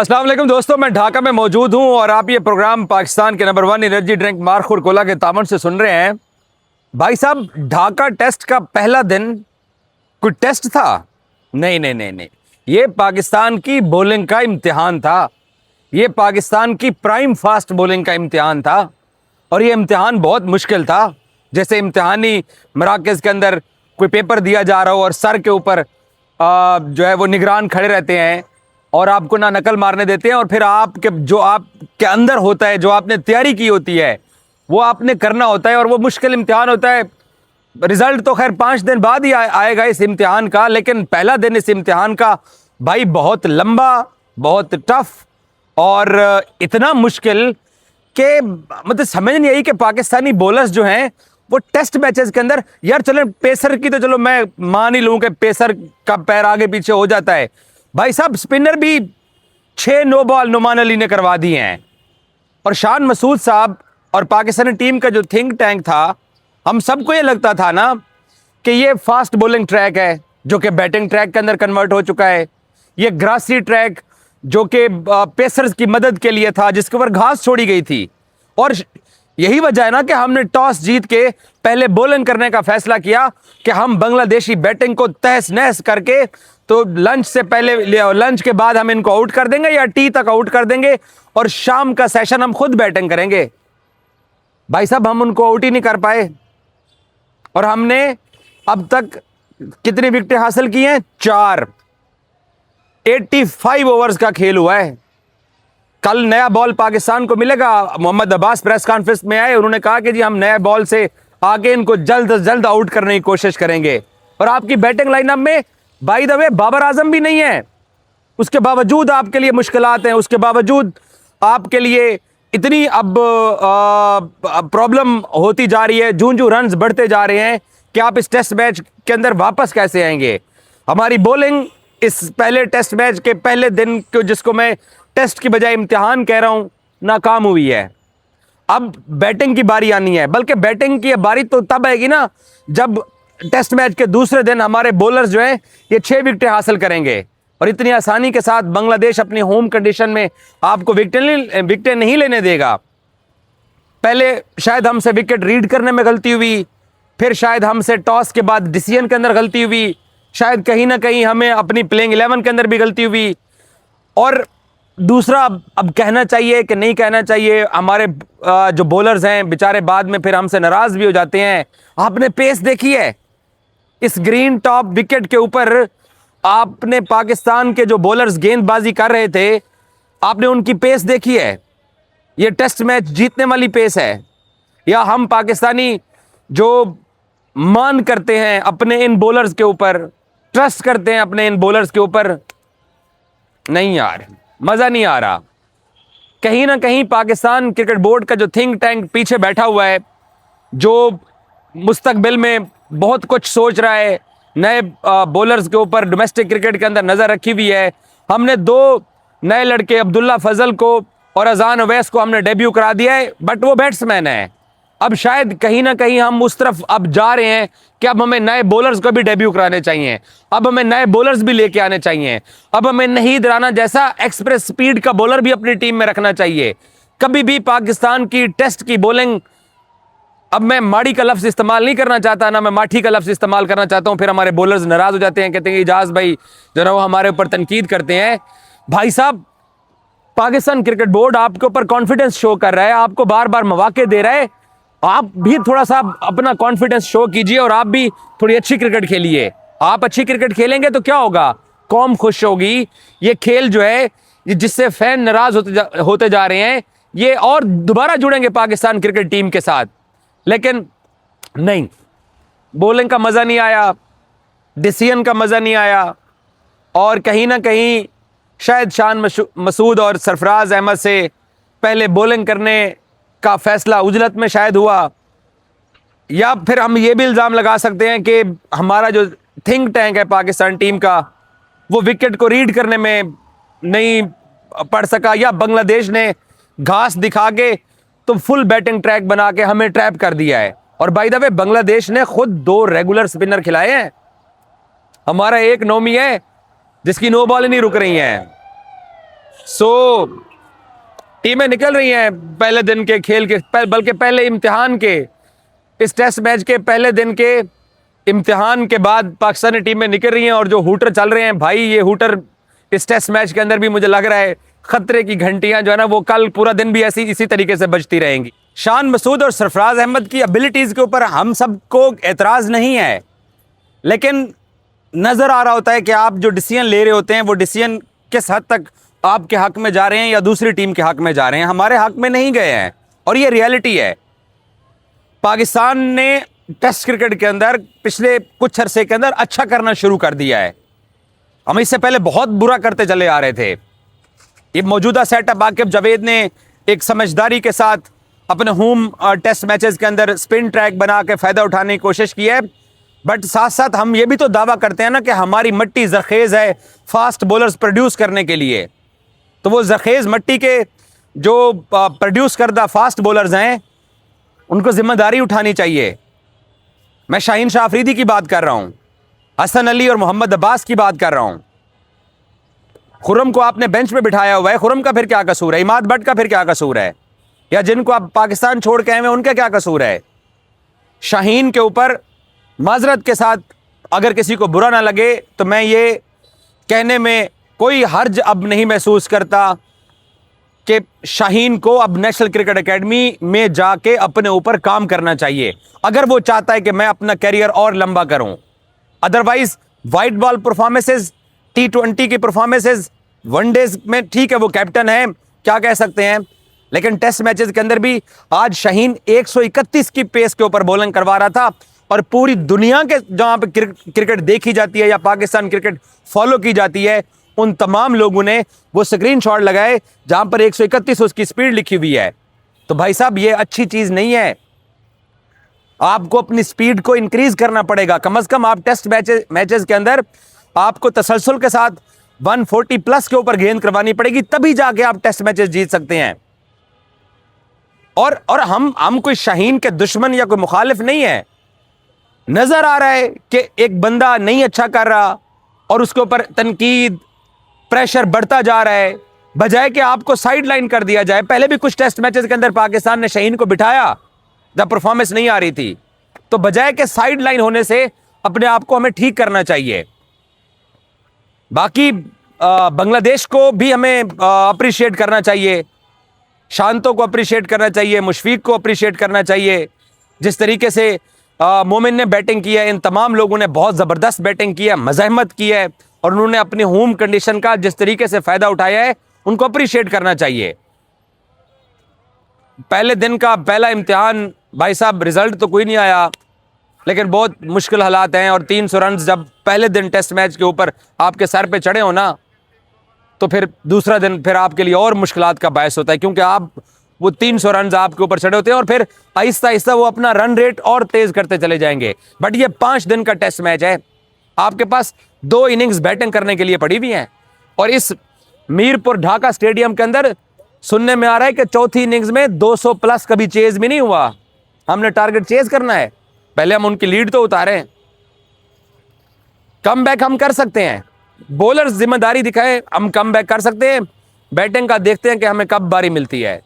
अस्सलाम वालेकुम दोस्तों, मैं ढाका में मौजूद हूं और आप ये प्रोग्राम पाकिस्तान के नंबर 1 एनर्जी ड्रिंक मार्खुर कोला के तामन से सुन रहे हैं। भाई साहब, ढाका टेस्ट का पहला दिन कोई टेस्ट था? नहीं नहीं नहीं नहीं, ये पाकिस्तान की बॉलिंग का इम्तिहान था। ये पाकिस्तान की प्राइम फास्ट बॉलिंग का इम्तिहान था और ये इम्तिहान बहुत मुश्किल था। जैसे इम्तिहानी मराकज़ के अंदर कोई पेपर दिया जा रहा हो और सर के ऊपर जो है वो निगरान खड़े रहते हैं और आपको ना नकल मारने देते हैं और फिर आपके जो आपके अंदर होता है, जो आपने तैयारी की होती है, वो आपने करना होता है और वो मुश्किल इम्तिहान होता है। रिजल्ट तो खैर 5 दिन बाद ही आएगा इस इम्तिहान का, लेकिन पहला दिन इस इम्तिहान का भाई बहुत लंबा, बहुत टफ और इतना मुश्किल कि मतलब समझ नहीं आई कि पाकिस्तानी बॉलर्स जो हैं वो टेस्ट मैचेस के अंदर, यार चलो पेसर की तो चलो मैं मान ही लूं कि पेसर का पैर आगे पीछे हो जाता है, भाई साहब स्पिनर भी 6 नो बॉल नुमान अली ने करवा दिए हैं। और शान मसूद साहब और पाकिस्तानी टीम का जो थिंक टैंक था, हम सबको ये लगता था ना कि ये फास्ट बॉलिंग ट्रैक है जो कि बैटिंग ट्रैक के अंदर कन्वर्ट हो चुका है। ये ग्रासी ट्रैक जो कि पेसर्स की मदद के लिए था, जिसके ऊपर घास छोड़ी गई थी। और यही वजह है ना कि हमने टॉस जीत के पहले बॉलिंग करने का फैसला किया कि हम बांग्लादेशी बैटिंग को तहस नहस करके तो लंच से पहले, लंच के बाद हम इनको आउट कर देंगे या टी तक आउट कर देंगे और शाम का सेशन हम खुद बैटिंग करेंगे। भाई साहब, हम उनको आउट ही नहीं कर पाए और हमने अब तक कितनी विकेटें हासिल की हैं? 4। 85 ओवर्स का खेल हुआ है। कल नया बॉल पाकिस्तान को मिलेगा। मोहम्मद अब्बास प्रेस कॉन्फ्रेंस में आए, उन्होंने कहा कि जी हम नए बॉल से आगे इनको जल्द से जल्द आउट करने की कोशिश करेंगे। और आपकी बैटिंग लाइनअप में by the way Babar Azam भी नहीं है। उसके बावजूद आपके लिए मुश्किलात हैं, उसके बावजूद आपके लिए इतनी अब प्रॉब्लम होती जा रही है, जूं जूं रन्स बढ़ते जा रहे हैं कि आप इस टेस्ट मैच के अंदर वापस कैसे आएंगे। हमारी बॉलिंग इस पहले टेस्ट मैच के पहले दिन को, जिसको मैं टेस्ट की बजाय इम्तिहान कह रहा हूं, नाकाम हुई है। अब बैटिंग की बारी आनी है, बल्कि बैटिंग की बारी तो तब आएगी ना जब टेस्ट मैच के दूसरे दिन हमारे बॉलर्स जो हैं ये 6 विकेटें हासिल करेंगे। और इतनी आसानी के साथ बांग्लादेश अपनी होम कंडीशन में आपको विकेटें नहीं लेने देगा। पहले शायद हमसे विकेट रीड करने में गलती हुई, फिर शायद हमसे टॉस के बाद डिसीजन के अंदर गलती हुई, शायद कहीं ना कहीं हमें अपनी प्लेइंग 11 के अंदर भी गलती हुई। और दूसरा, अब कहना चाहिए कि नहीं कहना चाहिए, हमारे जो बॉलर्स हैं बेचारे बाद में फिर हमसे नाराज भी हो जाते हैं। आपने पेस देखी है इस ग्रीन टॉप विकेट के ऊपर? आपने पाकिस्तान के जो बॉलर्स गेंदबाजी कर रहे थे, आपने उनकी पेस देखी है? ये टेस्ट मैच जीतने वाली पेस है? या हम पाकिस्तानी जो मान करते हैं अपने इन बॉलर्स के ऊपर, ट्रस्ट करते हैं अपने इन बॉलर्स के ऊपर? नहीं यार, मजा नहीं आ रहा। कहीं ना कहीं पाकिस्तान क्रिकेट बोर्ड का जो थिंक टैंक पीछे बैठा हुआ है, जो मुस्तकबिल में बहुत कुछ सोच रहा है, नए बॉलर्स के ऊपर डोमेस्टिक क्रिकेट के अंदर नज़र रखी हुई है। हमने 2 नए लड़के अब्दुल्ला फजल को और अजान अवैस को हमने डेब्यू करा दिया है, बट वो बैट्समैन है। अब शायद कहीं ना कहीं हम उस तरफ अब जा रहे हैं कि अब हमें नए बॉलर्स को भी डेब्यू कराने चाहिए, अब हमें नए बॉलर्स भी लेके आने चाहिए, अब हमें नहीद राना जैसा एक्सप्रेस स्पीड का बॉलर भी अपनी टीम में रखना चाहिए। कभी भी पाकिस्तान की टेस्ट की बॉलिंग, अब मैं माड़ी का लफ्ज़ इस्तेमाल नहीं करना चाहता, ना मैं माठी का लफ्ज़ इस्तेमाल करना चाहता हूं, फिर हमारे बॉलर्स नाराज़ हो जाते हैं, कहते हैं इजाज भाई जो ना वो हमारे ऊपर तनकीद करते हैं। भाई साहब, पाकिस्तान क्रिकेट बोर्ड आपके ऊपर कॉन्फिडेंस शो कर रहा है, आपको बार बार मौके दे रहा है। आप भी थोड़ा सा अपना कॉन्फिडेंस शो कीजिए और आप भी थोड़ी अच्छी क्रिकेट खेलिए। आप अच्छी क्रिकेट खेलेंगे तो क्या होगा? कौम खुश होगी। ये खेल जो है जिससे फैन नाराज होते जा रहे हैं, ये और दोबारा जुड़ेंगे पाकिस्तान क्रिकेट टीम के साथ। लेकिन नहीं, बॉलिंग का मज़ा नहीं आया, डिसीजन का मज़ा नहीं आया और कहीं ना कहीं शायद शान मसूद और सरफराज अहमद से पहले बॉलिंग करने का फैसला उजलत में शायद हुआ। या फिर हम ये भी इल्ज़ाम लगा सकते हैं कि हमारा जो थिंक टैंक है पाकिस्तान टीम का, वो विकेट को रीड करने में नहीं पड़ सका, या बांग्लादेश ने घास दिखा के तो फुल बैटिंग ट्रैक बना के हमें ट्रैप कर दिया है। और बाय द वे, बांग्लादेश ने खुद 2 रेगुलर स्पिनर खिलाए हैं। हमारा एक नौमी है जिसकी नो बॉल ही नहीं रुक रही है। सो टीमें निकल रही हैं पहले दिन के खेल के बल्कि पहले इम्तिहान के, इस टेस्ट मैच के पहले दिन के इम्तिहान के बाद पाकिस्तानी टीमें निकल रही हैं। और जो हूटर चल रहे हैं भाई, ये हूटर इस टेस्ट मैच के अंदर भी मुझे लग रहा है खतरे की घंटियां जो है ना, वो कल पूरा दिन भी ऐसी इसी तरीके से बजती रहेंगी। शान मसूद और सरफराज अहमद की एबिलिटीज के ऊपर हम सबको एतराज नहीं है, लेकिन नजर आ रहा होता है कि आप जो डिसीजन ले रहे होते हैं वो डिसीजन किस हद तक आपके हक में जा रहे हैं या दूसरी टीम के हक में जा रहे हैं। हमारे हक में नहीं गए हैं और ये रियलिटी है। पाकिस्तान ने टेस्ट क्रिकेट के अंदर पिछले कुछ अरसे के अंदर अच्छा करना शुरू कर दिया है। हम इससे पहले बहुत बुरा करते चले आ रहे थे। ये मौजूदा सेटअप आकिब जावेद ने एक समझदारी के साथ अपने होम टेस्ट मैचेस के अंदर स्पिन ट्रैक बना के फ़ायदा उठाने की कोशिश की है। बट साथ साथ हम ये भी तो दावा करते हैं ना कि हमारी मिट्टी जरखेज़ है फास्ट बॉलर्स प्रोड्यूस करने के लिए। तो वो जरखेज़ मिट्टी के जो प्रोड्यूस करदा फास्ट बॉलर्स हैं उनको जिम्मेदारी उठानी चाहिए। मैं शाहीन शाह अफरीदी की बात कर रहा हूँ, हसन अली और मोहम्मद अब्बास की बात कर रहा हूँ। खुर्रम को आपने बेंच पे बिठाया हुआ है, खुर्रम का फिर क्या कसूर है? इमाद भट्ट का फिर क्या कसूर है? या जिनको आप पाकिस्तान छोड़ के आए हैं उनका क्या कसूर है? शाहीन के ऊपर माजरत के साथ अगर किसी को बुरा ना लगे तो मैं ये कहने में कोई हर्ज अब नहीं महसूस करता कि शाहीन को अब नेशनल क्रिकेट एकेडमी में जाके अपने ऊपर काम करना चाहिए अगर वो चाहता है कि मैं अपना कैरियर और लंबा करूं। Otherwise white ball performances, T20 की परफॉर्मेंसेस, वनडेज में ठीक है वो कैप्टन है, क्या कह सकते हैं, लेकिन टेस्ट मैचेस के अंदर भी आज शाहीन 131 की पेस के ऊपर बॉलिंग करवा रहा था। और पूरी दुनिया के जहां पे क्रिकेट देखी जाती है या पाकिस्तान क्रिकेट फॉलो की जाती है उन तमाम लोगों ने वो स्क्रीनशॉट लगाए जहां पर 131 उसकी स्पीड लिखी हुई है। तो भाई साहब ये अच्छी चीज नहीं है। आपको अपनी स्पीड को इंक्रीज करना पड़ेगा। कम से कम आप टेस्ट मैचेस के अंदर आपको तसलसल के साथ 140 प्लस के ऊपर गेंद करवानी पड़ेगी, तभी जाके आप टेस्ट मैचेस जीत सकते हैं। और हम कोई शाहीन के दुश्मन या कोई मुखालिफ नहीं है। नजर आ रहा है कि एक बंदा नहीं अच्छा कर रहा और उसके ऊपर तनकीद प्रेशर बढ़ता जा रहा है, बजाय कि आपको साइड लाइन कर दिया जाए। पहले भी कुछ टेस्ट मैचेस के अंदर पाकिस्तान ने शाहीन को बिठाया जब परफॉर्मेंस नहीं आ रही थी, तो बजाय के साइड लाइन होने से अपने आप को हमें ठीक करना चाहिए। बाकी बांग्लादेश को भी हमें अप्रिशिएट करना चाहिए, शांतो को अप्रिशिएट करना चाहिए, मुशफीक को अप्रिशिएट करना चाहिए। जिस तरीके से मोमिन ने बैटिंग की है, इन तमाम लोगों ने बहुत ज़बरदस्त बैटिंग की है, मज़ाहमत की है और उन्होंने अपनी होम कंडीशन का जिस तरीके से फ़ायदा उठाया है उनको अप्रिशिएट करना चाहिए। पहले दिन का पहला इम्तिहान भाई साहब, रिजल्ट तो कोई नहीं आया, लेकिन बहुत मुश्किल हालात हैं। और 300 रन जब पहले दिन टेस्ट मैच के ऊपर आपके सर पे चढ़े हो ना, तो फिर दूसरा दिन फिर आपके लिए और मुश्किलात का बायस होता है, क्योंकि आप वो 300 रन आपके ऊपर चढ़े होते हैं और फिर आहिस्ता आहिस्ता वो अपना रन रेट और तेज करते चले जाएंगे। बट ये 5 दिन का टेस्ट मैच है, आपके पास 2 इनिंग्स बैटिंग करने के लिए पड़ी हुई हैं। और इस मीरपुर ढाका स्टेडियम के अंदर सुनने में आ रहा है कि चौथी इनिंग्स में 200 प्लस कभी चेज भी नहीं हुआ। हमने टारगेट चेज करना है, पहले हम उनकी लीड तो उतारें। कम बैक हम कर सकते हैं, बॉलर्स जिम्मेदारी दिखाएं, हम कम बैक कर सकते हैं। बैटिंग का देखते हैं कि हमें कब बारी मिलती है।